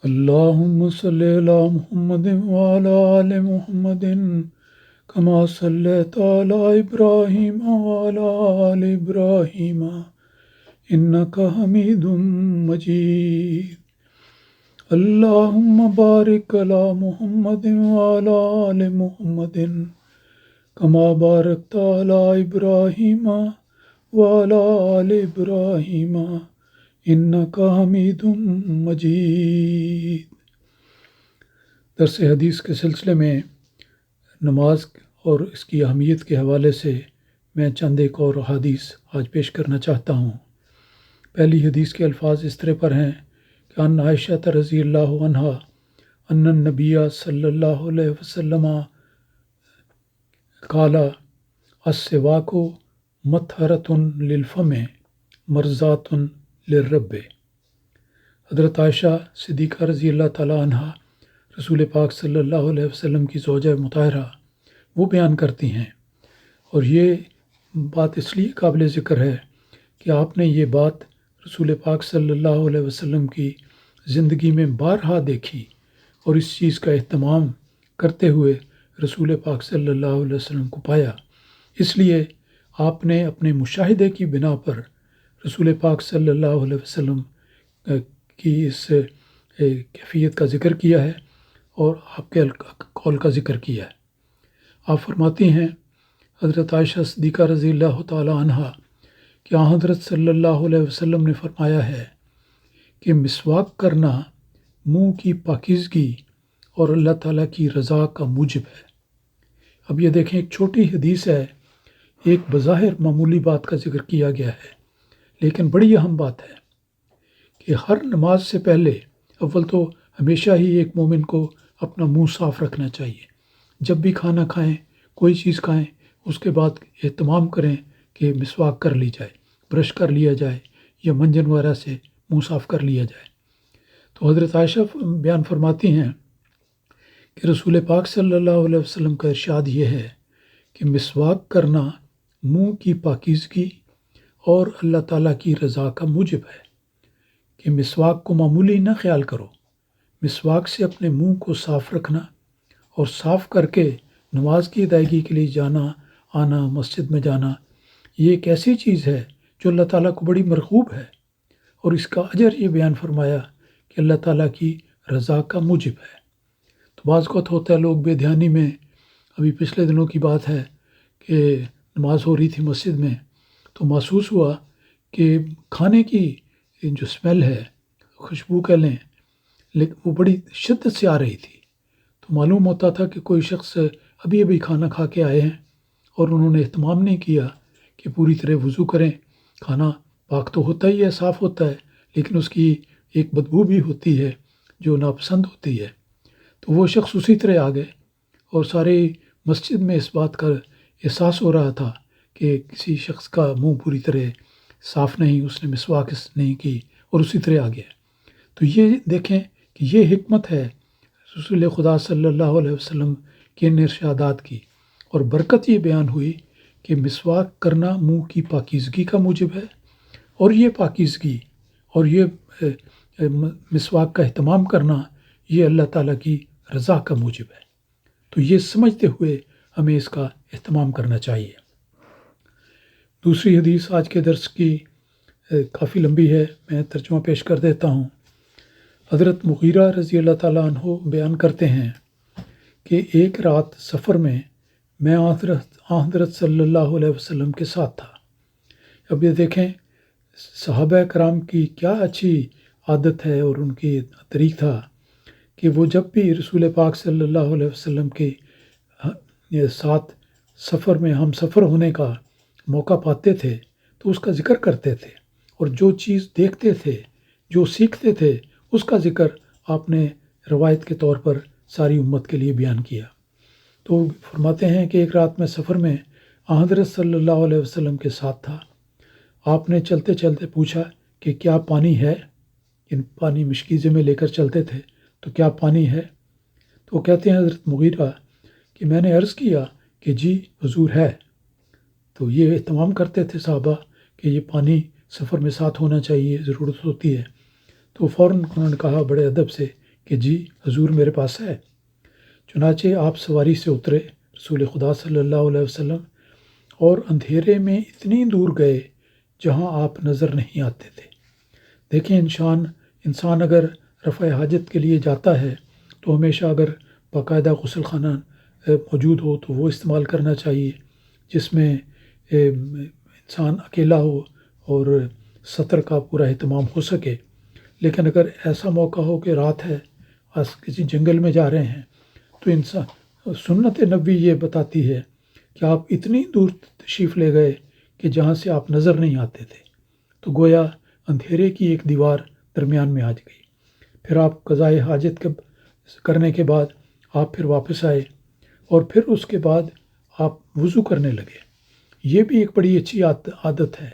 اللهم صل على محمد وعلى آل محمد كما صليت على إبراهيم وعلى آل إبراهيم إنك حميد مجيد. اللهم بارك على محمد وعلى آل محمد كما باركت على إبراهيم وعلى آل إبراهيم انک حمید مجید. درس حدیث کے سلسلے میں نماز اور اس کی اہمیت کے حوالے سے میں چند ایک اور حدیث آج پیش کرنا چاہتا ہوں. پہلی حدیث کے الفاظ اس طرح پر ہیں کہ ان عائشہ رضی اللہ عنہا ان النبی صلی اللہ علیہ وسلم قال السواک مطہرۃ للفم مرضات للرب. حضرت عائشہ صدیقہ رضی اللہ تعالیٰ عنہ رسول پاک صلی اللہ علیہ وسلم کی زوجہ مطہرہ وہ بیان کرتی ہیں، اور یہ بات اس لیے قابل ذکر ہے کہ آپ نے یہ بات رسول پاک صلی اللہ علیہ وسلم کی زندگی میں بارہا دیکھی اور اس چیز کا اہتمام کرتے ہوئے رسول پاک صلی اللہ علیہ وسلم کو پایا. اس لیے آپ نے اپنے مشاہدے کی بنا پر رسول پاک صلی اللہ علیہ وسلم کی اس کیفیت کا ذکر کیا ہے اور آپ کے قول کا ذکر کیا ہے. آپ فرماتی ہیں حضرت عائشہ صدیقہ رضی اللہ تعالی عنہا کہ حضرت صلی اللہ علیہ وسلم نے فرمایا ہے کہ مسواک کرنا منہ کی پاکیزگی اور اللہ تعالیٰ کی رضا کا موجب ہے. اب یہ دیکھیں، ایک چھوٹی حدیث ہے، ایک بظاہر معمولی بات کا ذکر کیا گیا ہے، لیکن بڑی اہم بات ہے کہ ہر نماز سے پہلے اول تو ہمیشہ ہی ایک مومن کو اپنا منہ صاف رکھنا چاہیے. جب بھی کھانا کھائیں، کوئی چیز کھائیں، اس کے بعد اہتمام کریں کہ مسواک کر لی جائے، برش کر لیا جائے یا منجن وغیرہ سے منہ صاف کر لیا جائے. تو حضرت عائشہ بیان فرماتی ہیں کہ رسول پاک صلی اللہ علیہ وسلم کا ارشاد یہ ہے کہ مسواک کرنا منہ کی پاکیزگی اور اللہ تعالیٰ کی رضا کا موجب ہے. کہ مسواک کو معمولی نہ خیال کرو، مسواک سے اپنے منہ کو صاف رکھنا اور صاف کر کے نماز کی ادائیگی کے لیے جانا آنا، مسجد میں جانا، یہ ایک ایسی چیز ہے جو اللہ تعالیٰ کو بڑی مرغوب ہے، اور اس کا اجر یہ بیان فرمایا کہ اللہ تعالیٰ کی رضا کا موجب ہے. تو بعض اوقات ہوتا ہے لوگ بے دھیانی میں، ابھی پچھلے دنوں کی بات ہے کہ نماز ہو رہی تھی مسجد میں، تو محسوس ہوا کہ کھانے کی جو اسمیل ہے، خوشبو کہہ لیں، لیکن وہ بڑی شدت سے آ رہی تھی. تو معلوم ہوتا تھا کہ کوئی شخص ابھی ابھی کھانا کھا کے آئے ہیں اور انہوں نے اہتمام نہیں کیا کہ پوری طرح وضو کریں. کھانا پاک تو ہوتا ہی ہے، صاف ہوتا ہے، لیکن اس کی ایک بدبو بھی ہوتی ہے جو ناپسند ہوتی ہے. تو وہ شخص اسی طرح آ گئے اور سارے مسجد میں اس بات کا احساس ہو رہا تھا کہ کسی شخص کا منہ پوری طرح صاف نہیں، اس نے مسواک نہیں کی اور اسی طرح آ گیا. تو یہ دیکھیں کہ یہ حکمت ہے رسول خدا صلی اللہ علیہ وسلم کے ان ارشادات کی، اور برکت یہ بیان ہوئی کہ مسواک کرنا منہ کی پاکیزگی کا موجب ہے، اور یہ پاکیزگی اور یہ مسواک کا اہتمام کرنا یہ اللہ تعالیٰ کی رضا کا موجب ہے. تو یہ سمجھتے ہوئے ہمیں اس کا اہتمام کرنا چاہیے. دوسری حدیث آج کے درس کی کافی لمبی ہے، میں ترجمہ پیش کر دیتا ہوں. حضرت مغیرہ رضی اللہ تعالیٰ عنہ بیان کرتے ہیں کہ ایک رات سفر میں میں حضرت صلی اللہ علیہ وسلم کے ساتھ تھا. اب یہ دیکھیں صحابہ کرام کی کیا اچھی عادت ہے اور ان کی طریق تھا کہ وہ جب بھی رسول پاک صلی اللہ علیہ وسلم کے ساتھ سفر میں ہم سفر ہونے کا موقع پاتے تھے تو اس کا ذکر کرتے تھے، اور جو چیز دیکھتے تھے، جو سیکھتے تھے، اس کا ذکر آپ نے روایت کے طور پر ساری امت کے لیے بیان کیا. تو فرماتے ہیں کہ ایک رات میں سفر میں حضرت صلی اللہ علیہ وسلم کے ساتھ تھا. آپ نے چلتے چلتے پوچھا کہ کیا پانی ہے؟ پانی مشکیزے میں لے کر چلتے تھے، تو کیا پانی ہے؟ تو وہ کہتے ہیں حضرت مغیرہ کہ میں نے عرض کیا کہ جی حضور ہے. تو یہ اہتمام کرتے تھے صحابہ کہ یہ پانی سفر میں ساتھ ہونا چاہیے، ضرورت ہوتی ہے. تو فوراً انہوں نے کہا بڑے ادب سے کہ جی حضور میرے پاس ہے۔ چنانچہ آپ سواری سے اترے رسول خدا صلی اللہ علیہ وسلم، اور اندھیرے میں اتنی دور گئے جہاں آپ نظر نہیں آتے تھے۔ دیکھیں انسان اگر رفع حاجت کے لیے جاتا ہے تو ہمیشہ اگر باقاعدہ غسل خانہ موجود ہو تو وہ استعمال کرنا چاہیے، جس میں انسان اکیلا ہو اور سطر کا پورا اہتمام ہو سکے۔ لیکن اگر ایسا موقع ہو کہ رات ہے، کسی جنگل میں جا رہے ہیں، تو سنت نبوی یہ بتاتی ہے کہ آپ اتنی دور تشریف لے گئے کہ جہاں سے آپ نظر نہیں آتے تھے، تو گویا اندھیرے کی ایک دیوار درمیان میں آ گئی۔ پھر آپ قضائے حاجت کرنے کے بعد آپ پھر واپس آئے، اور پھر اس کے بعد آپ وضو کرنے لگے۔ یہ بھی ایک بڑی اچھی عادت ہے،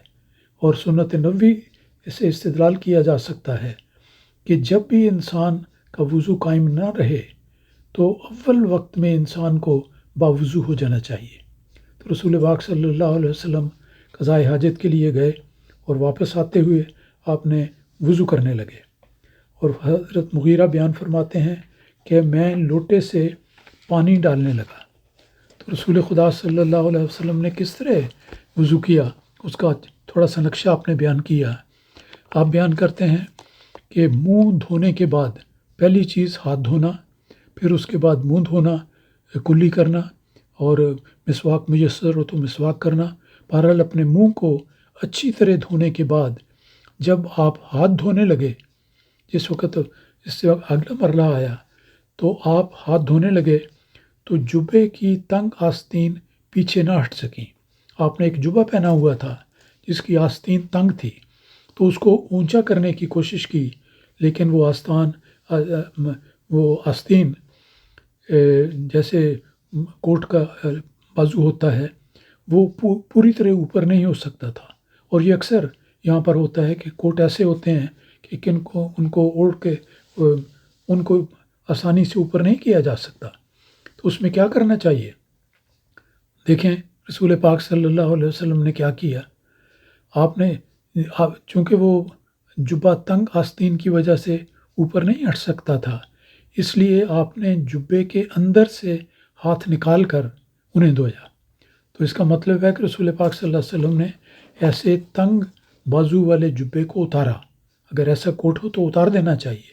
اور سنت نبوی اسے استدلال کیا جا سکتا ہے کہ جب بھی انسان کا وضو قائم نہ رہے تو اول وقت میں انسان کو باوضو ہو جانا چاہیے۔ تو رسول پاک صلی اللہ علیہ وسلم قضائے حاجت کے لیے گئے، اور واپس آتے ہوئے آپ نے وضو کرنے لگے، اور حضرت مغیرہ بیان فرماتے ہیں کہ میں لوٹے سے پانی ڈالنے لگا۔ تو رسول خدا صلی اللہ علیہ وسلم نے کس طرح وضو کیا، اس کا تھوڑا سا نقشہ آپ نے بیان کیا۔ آپ بیان کرتے ہیں کہ منہ دھونے کے بعد پہلی چیز ہاتھ دھونا، پھر اس کے بعد منہ دھونا، کلی کرنا، اور مسواک میسر ہو تو مسواک کرنا۔ بہرحال اپنے منہ کو اچھی طرح دھونے کے بعد جب آپ ہاتھ دھونے لگے، جس وقت اس سے اگلا مرحلہ آیا تو آپ ہاتھ دھونے لگے تو جبے کی تنگ آستین پیچھے نہ ہٹ سکیں۔ آپ نے ایک جبہ پہنا ہوا تھا جس کی آستین تنگ تھی، تو اس کو اونچا کرنے کی کوشش کی، لیکن وہ آستین جیسے کوٹ کا بازو ہوتا ہے وہ پوری طرح اوپر نہیں ہو سکتا تھا، اور یہ اکثر یہاں پر ہوتا ہے کہ کوٹ ایسے ہوتے ہیں کہ ان کو اوڑھ کے ان کو آسانی سے اوپر نہیں کیا جا سکتا۔ تو اس میں کیا کرنا چاہیے؟ دیکھیں رسول پاک صلی اللہ علیہ وسلم نے کیا کیا۔ آپ نے چونکہ وہ جبہ تنگ آستین کی وجہ سے اوپر نہیں ہٹ سکتا تھا، اس لیے آپ نے جبے کے اندر سے ہاتھ نکال کر انہیں دھویا۔ تو اس کا مطلب ہے کہ رسول پاک صلی اللہ علیہ وسلم نے ایسے تنگ بازو والے جبے کو اتارا۔ اگر ایسا کوٹ ہو تو اتار دینا چاہیے،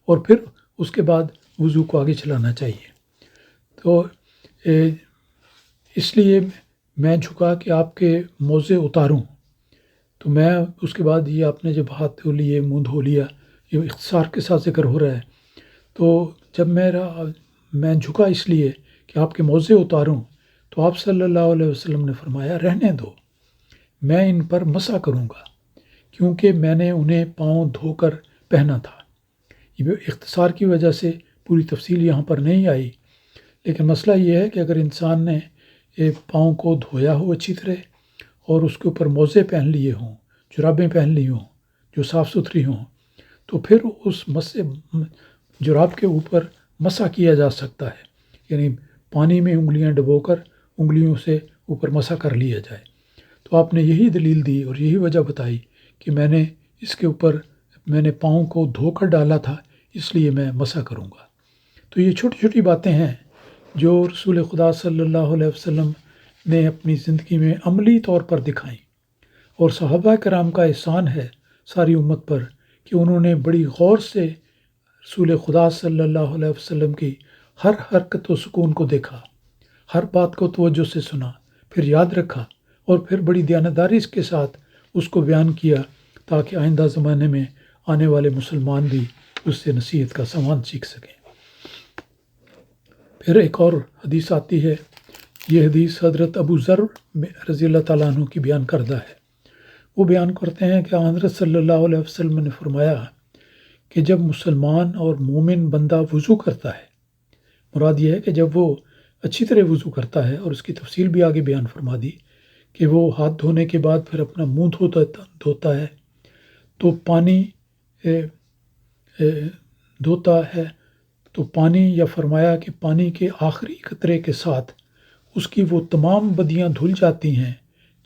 اور پھر اس کے بعد وضو کو آگے چلانا چاہیے۔ تو اس لیے میں جھکا کہ آپ کے موزے اتاروں، تو میں اس کے بعد یہ آپ نے جب ہاتھ دھو لیے، منہ دھو لیا، یہ اختصار کے ساتھ ذکر ہو رہا ہے، تو جب میں جھکا اس لیے کہ آپ کے موزے اتاروں، تو آپ صلی اللہ علیہ وسلم نے فرمایا رہنے دو، میں ان پر مسح کروں گا، کیونکہ میں نے انہیں پاؤں دھو کر پہنا تھا۔ یہ اختصار کی وجہ سے پوری تفصیل یہاں پر نہیں آئی، لیکن مسئلہ یہ ہے کہ اگر انسان نے پاؤں کو دھویا ہو اچھی طرح، اور اس کے اوپر موزے پہن لیے ہوں، جرابیں پہن لی ہوں جو صاف ستھری ہوں، تو پھر اس جراب کے اوپر مسح کیا جا سکتا ہے، یعنی پانی میں انگلیاں ڈبو کر انگلیوں سے اوپر مسح کر لیا جائے۔ تو آپ نے یہی دلیل دی اور یہی وجہ بتائی کہ میں نے اس کے اوپر پاؤں کو دھو کر ڈالا تھا، اس لیے میں مسح کروں گا۔ تو یہ چھوٹی چھوٹی باتیں ہیں جو رسول خدا صلی اللہ علیہ وسلم نے اپنی زندگی میں عملی طور پر دکھائیں، اور صحابہ کرام کا احسان ہے ساری امت پر کہ انہوں نے بڑی غور سے رسول خدا صلی اللہ علیہ وسلم کی ہر حرکت و سکون کو دیکھا، ہر بات کو توجہ سے سنا، پھر یاد رکھا، اور پھر بڑی دیانتداری کے ساتھ اس کو بیان کیا، تاکہ آئندہ زمانے میں آنے والے مسلمان بھی اس سے نصیحت کا سامان سیکھ سکیں۔ پھر ایک اور حدیث آتی ہے، یہ حدیث حضرت ابو ذر رضی اللہ تعالیٰ عنہ کی بیان کردہ ہے۔ وہ بیان کرتے ہیں کہ حضرت صلی اللہ علیہ وسلم نے فرمایا کہ جب مسلمان اور مومن بندہ وضو کرتا ہے، مراد یہ ہے کہ جب وہ اچھی طرح وضو کرتا ہے، اور اس کی تفصیل بھی آگے بیان فرما دی کہ وہ ہاتھ دھونے کے بعد پھر اپنا منہ دھوتا ہے، تو پانی دھوتا ہے، تو پانی، یا فرمایا کہ پانی کے آخری قطرے کے ساتھ اس کی وہ تمام بدیاں دھل جاتی ہیں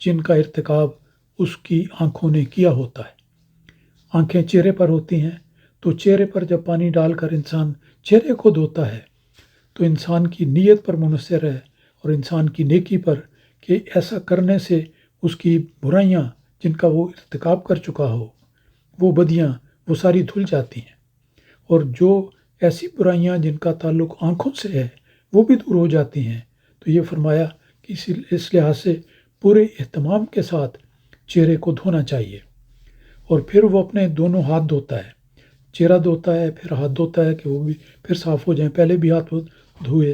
جن کا ارتکاب اس کی آنکھوں نے کیا ہوتا ہے۔ آنکھیں چہرے پر ہوتی ہیں، تو چہرے پر جب پانی ڈال کر انسان چہرے کو دھوتا ہے تو انسان کی نیت پر منحصر ہے اور انسان کی نیکی پر کہ ایسا کرنے سے اس کی برائیاں جن کا وہ ارتکاب کر چکا ہو، وہ بدیاں، وہ ساری دھل جاتی ہیں، اور جو ایسی برائیاں جن کا تعلق آنکھوں سے ہے وہ بھی دور ہو جاتی ہیں۔ تو یہ فرمایا کہ اس لحاظ سے پورے اہتمام کے ساتھ چہرے کو دھونا چاہیے، اور پھر وہ اپنے دونوں ہاتھ دھوتا ہے، چہرہ دھوتا ہے پھر ہاتھ دھوتا ہے کہ وہ بھی پھر صاف ہو جائیں، پہلے بھی ہاتھ دھوئے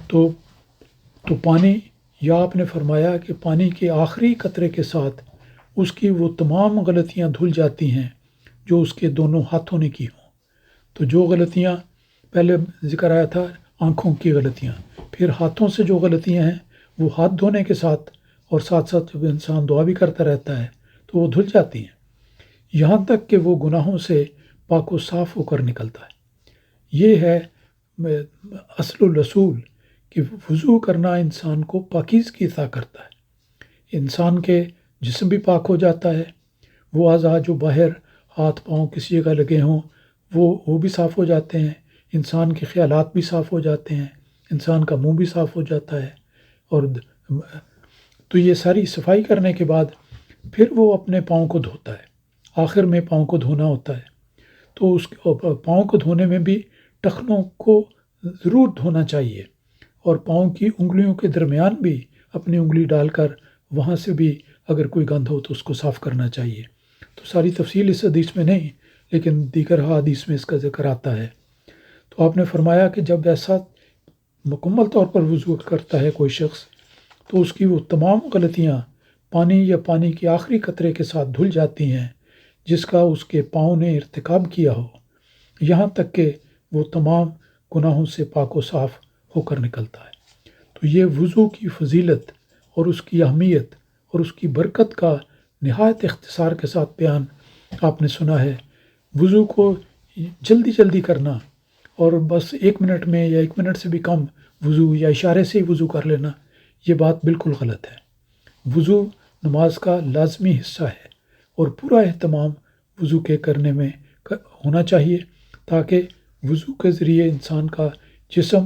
تو پانی، یا آپ نے فرمایا کہ پانی کے آخری قطرے کے ساتھ اس کی وہ تمام غلطیاں دھل جاتی ہیں جو اس کے دونوں ہاتھوں نے کی ہوں۔ تو جو غلطیاں پہلے ذکر آیا تھا آنکھوں کی غلطیاں، پھر ہاتھوں سے جو غلطیاں ہیں وہ ہاتھ دھونے کے ساتھ اور ساتھ ساتھ جب انسان دعا بھی کرتا رہتا ہے تو وہ دھل جاتی ہیں، یہاں تک کہ وہ گناہوں سے پاک و صاف ہو کر نکلتا ہے۔ یہ ہے اصل الاصول کہ وضو کرنا انسان کو پاکیزگی عطا کرتا ہے، انسان کے جسم بھی پاک ہو جاتا ہے، وہ اعضاء جو باہر ہاتھ پاؤں کسی جگہ لگے ہوں وہ بھی صاف ہو جاتے ہیں، انسان کے خیالات بھی صاف ہو جاتے ہیں، انسان کا منہ بھی صاف ہو جاتا ہے، اور تو یہ ساری صفائی کرنے کے بعد پھر وہ اپنے پاؤں کو دھوتا ہے، آخر میں پاؤں کو دھونا ہوتا ہے۔ تو اس پاؤں کو دھونے میں بھی ٹخنوں کو ضرور دھونا چاہیے، اور پاؤں کی انگلیوں کے درمیان بھی اپنی انگلی ڈال کر وہاں سے بھی اگر کوئی گند ہو تو اس کو صاف کرنا چاہیے۔ تو ساری تفصیل اس حدیث میں نہیں، لیکن دیگر حدیث میں اس کا ذکر آتا ہے۔ تو آپ نے فرمایا کہ جب ایسا مکمل طور پر وضو کرتا ہے کوئی شخص تو اس کی وہ تمام غلطیاں پانی یا پانی کے آخری قطرے کے ساتھ دھل جاتی ہیں جس کا اس کے پاؤں نے ارتکاب کیا ہو، یہاں تک کہ وہ تمام گناہوں سے پاک و صاف ہو کر نکلتا ہے۔ تو یہ وضو کی فضیلت اور اس کی اہمیت اور اس کی برکت کا نہایت اختصار کے ساتھ بیان آپ نے سنا ہے۔ وضو کو جلدی جلدی کرنا اور بس 1 منٹ میں یا 1 منٹ سے بھی کم وضو یا اشارے سے ہی وضو کر لینا، یہ بات بالکل غلط ہے۔ وضو نماز کا لازمی حصہ ہے، اور پورا اہتمام وضو کے کرنے میں ہونا چاہیے تاکہ وضو کے ذریعے انسان کا جسم،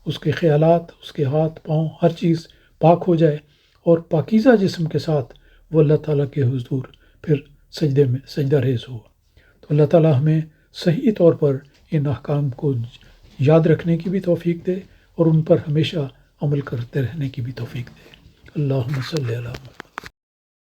اس کے خیالات، اس کے ہاتھ پاؤں، ہر چیز پاک ہو جائے، اور پاکیزہ جسم کے ساتھ وہ اللہ تعالیٰ کے حضور پھر سجدہ ریز ہو۔ تو اللہ تعالیٰ ہمیں صحیح طور پر ان احکام کو یاد رکھنے کی بھی توفیق دے اور ان پر ہمیشہ عمل کرتے رہنے کی بھی توفیق دے۔ اللہم صلی علی محمد۔